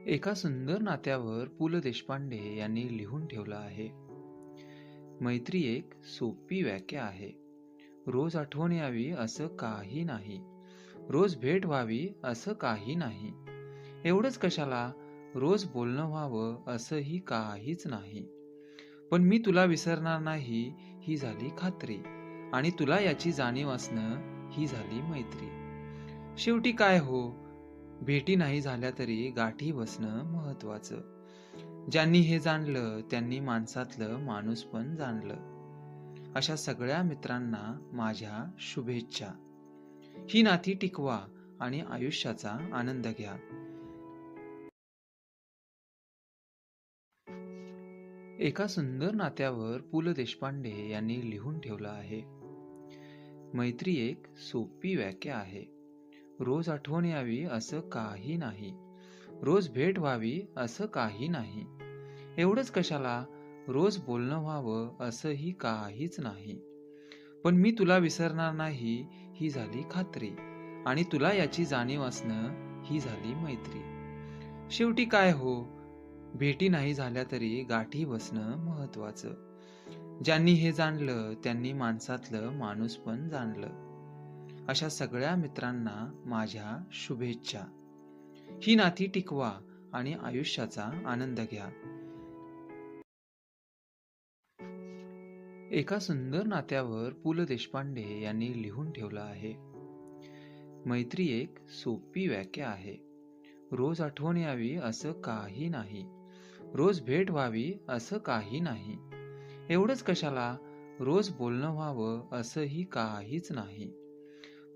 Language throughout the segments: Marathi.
एका सुंदर नात्यावर पु. ल. देशपांडे यांनी लिहून ठेवलं आहे. मैत्री एक सोपी व्याख्या आहे. रोज आठवण यावी असं काही नाही. रोज भेट व्हावी असं काही नाही. एवढंच कशाला रोज बोलणं व्हावं असंही काहीच नाही. पण मी तुला विसरणार नाही ही झाली खात्री, आणि तुला याची जाणीव असणं ही झाली मैत्री. शेवटी काय हो, भेटी नाही झाल्या तरी गाठी बसणं महत्वाचं. ज्यांनी हे जाणलं त्यांनी माणसातलं माणूसपण जाणलं. अशा सगळ्या मित्रांना माझ्या शुभेच्छा. ही नाती टिकवा आणि आयुष्याचा आनंद घ्या. एका सुंदर नात्यावर पु. ल. देशपांडे यांनी लिहून ठेवलं आहे. मैत्री एक सोपी व्याख्या आहे. रोज आठवण यावी असं काही नाही. रोज भेट व्हावी असं काही नाही. एवढंच कशाला रोज बोलणं व्हावं असंही काहीच नाही. पण मी तुला विसरणार नाही ही झाली खात्री, आणि तुला याची जाणीव असणं ही झाली मैत्री. शेवटी काय हो, भेटी नाही झाल्या तरी गाठी बसणं महत्वाचं. ज्यांनी हे जाणलं त्यांनी माणसातलं माणूसपण जाणलं. अशा सगळ्या मित्रांना माझ्या शुभेच्छा. ही नाती टिकवा आणि आयुष्याचा आनंद घ्या. एका सुंदर नात्यावर पु. ल. देशपांडे यांनी लिहून ठेवलं आहे. मैत्री एक सोपी व्याख्या आहे. रोज आठवण यावी असं काही नाही. रोज भेट व्हावी असं काही नाही. एवढंच कशाला रोज बोलणं व्हावं असंही काहीच नाही.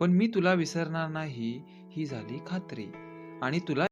पण मी तुला विसरणार नाही ही झाली खात्री, आणि तुला